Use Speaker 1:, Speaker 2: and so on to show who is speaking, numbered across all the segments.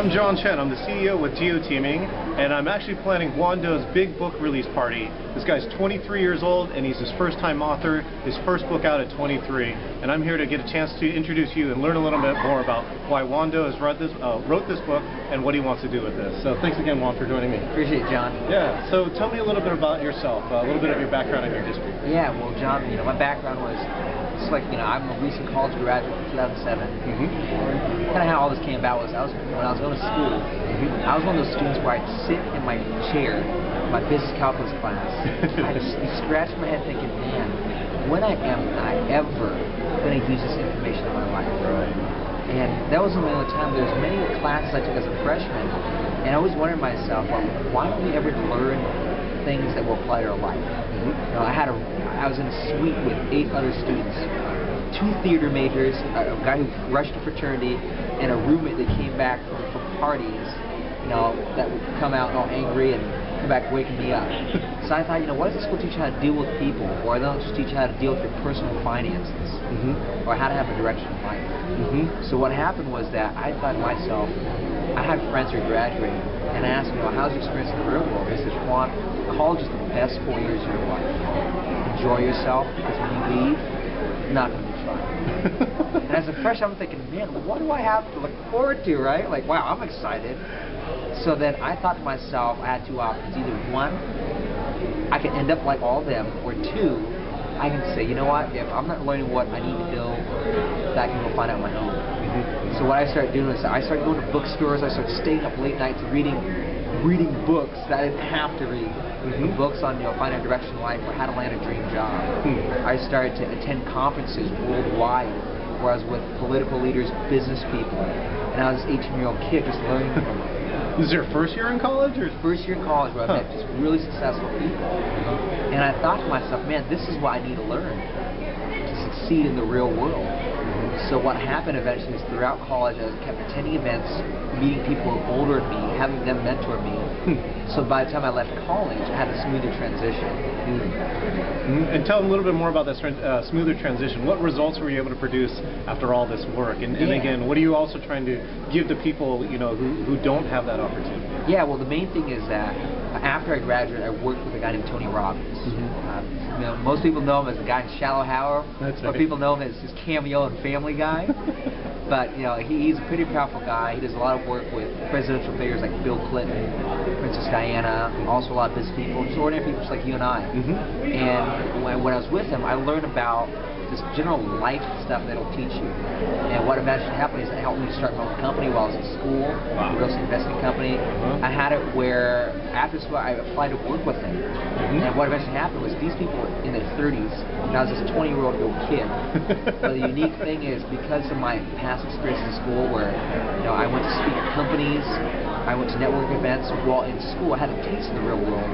Speaker 1: I'm John Chen. I'm the CEO with Geoteaming, and I'm actually planning Hoan Do's big book release party. This guy's 23 years old, and he's his first-time author, his first book out at 23. And I'm here to get a chance to introduce you and learn a little bit more about why Hoan Do has wrote this book and what he wants to do with this. So thanks again, Hoan, for joining me.
Speaker 2: Appreciate it, John.
Speaker 1: Yeah. So tell me a little bit about yourself, a little bit of your background and your history.
Speaker 2: Yeah. Well, John, my background was just like I'm a recent college graduate from 2007. Kind of how all this came about was when I was going to school. I was one of those students where I'd sit in my chair, my business calculus class. I'd scratch my head thinking, man, when am I ever going to use this information in my life? And that wasn't the only time. There's many classes I took as a freshman, and I always wondered to myself, well, why don't we ever learn things that will apply to our life? I was in a suite with 8 other students, 2 theater majors, a guy who rushed to fraternity, and a roommate that came back from parties, that would come out all angry and come back waking me up. So I thought, why does this school teach you how to deal with people, or they don't just teach you how to deal with your personal finances, or how to have a direction in life? So what happened was that I thought to myself, I had friends who were graduating, and I asked them, how's your experience in the real world? They said, Hoan, college is the best 4 years of your life. Enjoy yourself, because when you leave, it's not going to be fun. And as a freshman, I'm thinking, man, what do I have to look forward to, right? Like, wow, I'm excited. So then I thought to myself, I had 2 options. Either 1, I can end up like all of them, or 2, I can say, you know what, if I'm not learning what I need to know, I can go find out my own. So what I started doing is I started going to bookstores, I started staying up late nights reading books that I didn't have to read. Books on finding a direction in life or how to land a dream job. I started to attend conferences worldwide where I was with political leaders, business people, and I was this 18-year-old kid just learning from them.
Speaker 1: This is your first year in college? Or?
Speaker 2: First year in college where I met just really successful people. And I thought to myself, man, this is what I need to learn to succeed in the real world. So what happened eventually is throughout college I kept attending events, meeting people who were older than me, having them mentor me. So by the time I left college, I had a smoother transition.
Speaker 1: And tell them a little bit more about that smoother transition. What results were you able to produce after all this work? And again, what are you also trying to give to people who don't have that opportunity?
Speaker 2: Yeah, well, the main thing is that after I graduated, I worked with a guy named Tony Robbins. Most people know him as the guy in Shallow Hal, or people know him as his cameo in Family Guy. But he's a pretty powerful guy. He does a lot of work with presidential figures like Bill Clinton, Princess Diana, also a lot of business people, just ordinary people just like you and I. And when I was with him, I learned about this general life stuff that'll teach you. And what eventually happened is it helped me start my own company while I was in school, a real estate investing company. I had it where after school I applied to work with him. And what eventually happened was these people were in their 30s, and I was this 20-year-old kid. But the unique thing is because of my past experience in school where I went to speak at companies, I went to network events, while in school I had a taste of the real world.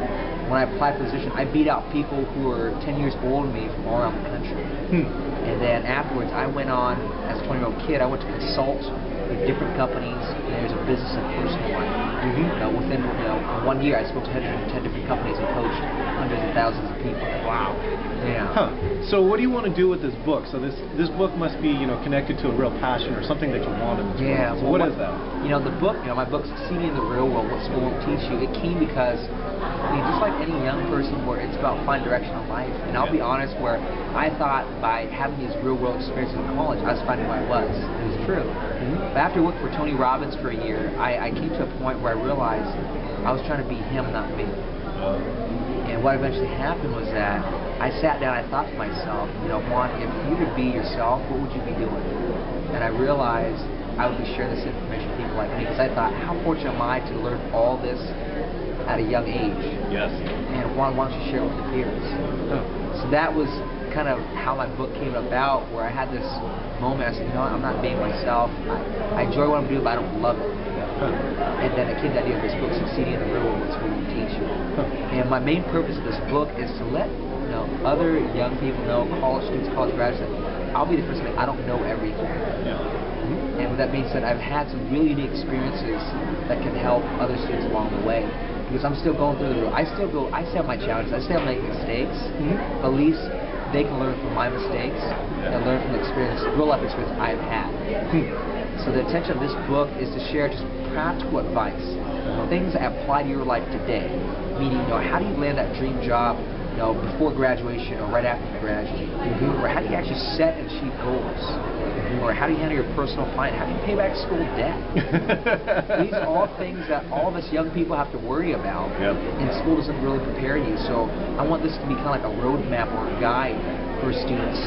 Speaker 2: When I applied for a position, I beat out people who were 10 years older than me from all around the country. And then afterwards, I went on, as a 20-year-old kid, I went to consult with different companies, and there's a business and personal life. Within 1 year, I spoke to 110 different companies and coached hundreds of thousands of people.
Speaker 1: Wow.
Speaker 2: Yeah.
Speaker 1: So what do you want to do with this book? So this book must be connected to a real passion or something that you want in this book. So what is that?
Speaker 2: The book, my book, Suceeding in the Real World, What School Won't Teach You, it came because just like any young person where it's about finding direction in life. And I'll be honest, where I thought by having these real world experiences in college, I was finding who I was. It was true. But after working for Tony Robbins for a year, I came to a point where I realized I was trying to be him, not me. And what eventually happened was that I sat down and I thought to myself, Hoan, if you could be yourself, what would you be doing? And I realized I would be sharing this information with people like me, because I thought, how fortunate am I to learn all this at a young age?
Speaker 1: Yes.
Speaker 2: And Hoan, why don't you share it with your peers? So that was kind of how my book came about, where I had this moment, I said, I'm not being myself. I enjoy what I'm doing, but I don't love it. And then it came to the idea of this book, Succeeding in the Real World, What School Won't Teach You. And my main purpose of this book is to let other young people know, college students, college graduates, that I'll be the first one. I don't know everything. And with that being said, I've had some really unique experiences that can help other students along the way. Because I'm still going through the road. I still have my challenges. I still make mistakes. But at least they can learn from my mistakes and learn from the real life experience I've had. So the intention of this book is to share just practical advice, things that apply to your life today. Meaning, how do you land that dream job, before graduation or right after you graduate? Or how do you actually set and achieve goals? Or how do you handle your personal finance? How do you pay back school debt? These are all things that all of us young people have to worry about, and school doesn't really prepare you. So I want this to be kind of like a roadmap or a guide for students.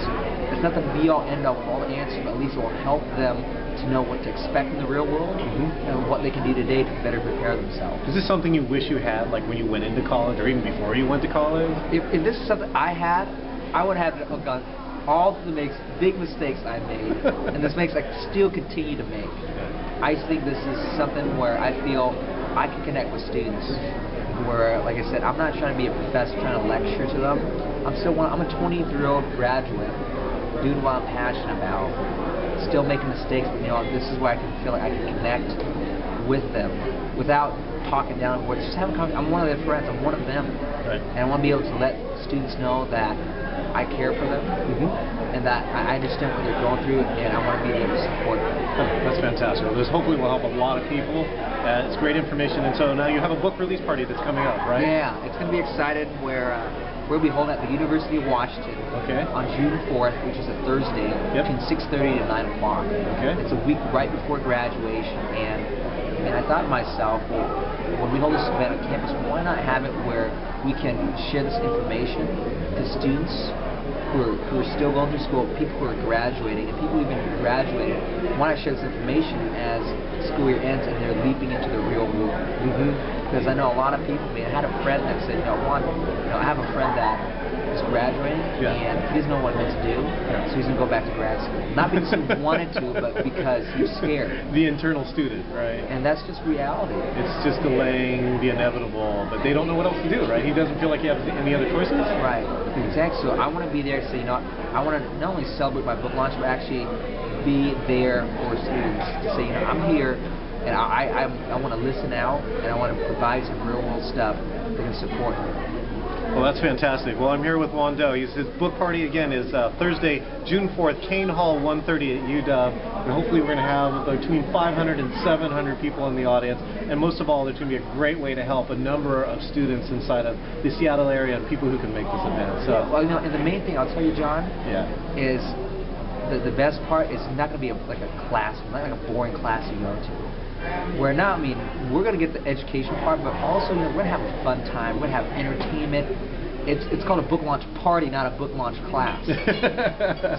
Speaker 2: It's not the be-all, end-all with all the answers, but at least it will help them to know what to expect in the real world and what they can do today to better prepare themselves.
Speaker 1: Is this something you wish you had, like when you went into college or even before you went to college?
Speaker 2: If this is something I had, I would have done all the big mistakes I made, and this makes I still continue to make. I think this is something where I feel I can connect with students. Where, like I said, I'm not trying to be a professor trying to lecture to them. I'm a 23-year-old graduate doing what I'm passionate about, still making mistakes, but this is where I can feel like I can connect with them without talking down words. Just having I'm one of their friends. I'm one of them, and I want to be able to let students know that I care for them, and that I understand what they're going through, and I want to be able to support them.
Speaker 1: That's fantastic. Well, this hopefully will help a lot of people. It's great information, and so now you have a book release party that's coming up, right?
Speaker 2: Yeah, it's going to be exciting. Where we'll be holding at the University of Washington on June 4th, which is a Thursday, between 6:30 to 9 o'clock. It's a week right before graduation, and I thought to myself, well, when we hold this event on campus, why not have it where we can share this information to students who are still going through school, people who are graduating, and people who have even graduated. Why not share this information as school year ends and they're leaping into the real world? Because I know a lot of people. I had a friend that said, I have a friend that is graduating and he doesn't know what he wants to do, so he's going to go back to grad school. Not because he wanted to, but because he's scared.
Speaker 1: The internal student, right?
Speaker 2: And that's just reality.
Speaker 1: It's just delaying the inevitable, but they don't know what else to do, right? He doesn't feel like he has any other choices?
Speaker 2: Right. Exactly. So I want to be there so, I want to not only celebrate my book launch, but actually be there for students to say, I'm here, and I want to listen out, and I want to provide some real-world stuff that can support me.
Speaker 1: Well, that's fantastic. Well, I'm here with Hoan Do. His book party, again, is Thursday, June 4th, Kane Hall 130 at UW. And hopefully we're going to have between 500 and 700 people in the audience. And most of all, there's going to be a great way to help a number of students inside of the Seattle area and people who can make this event. So,
Speaker 2: well, and the main thing I'll tell you, John, is the best part is not going to be like a class, not like a boring class you go to. We're going to get the education part, but also, we're going to have a fun time. We're going to have entertainment. It's called a book launch party, not a book launch class.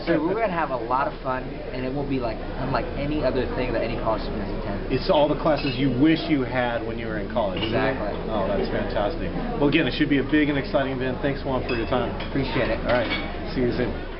Speaker 2: So we're going to have a lot of fun, and it will be unlike any other thing that any college student has attended.
Speaker 1: It's all the classes you wish you had when you were in college.
Speaker 2: Exactly.
Speaker 1: Oh, that's fantastic. Well, again, it should be a big and exciting event. Thanks, Juan, for your time.
Speaker 2: Appreciate it.
Speaker 1: All right. See you soon.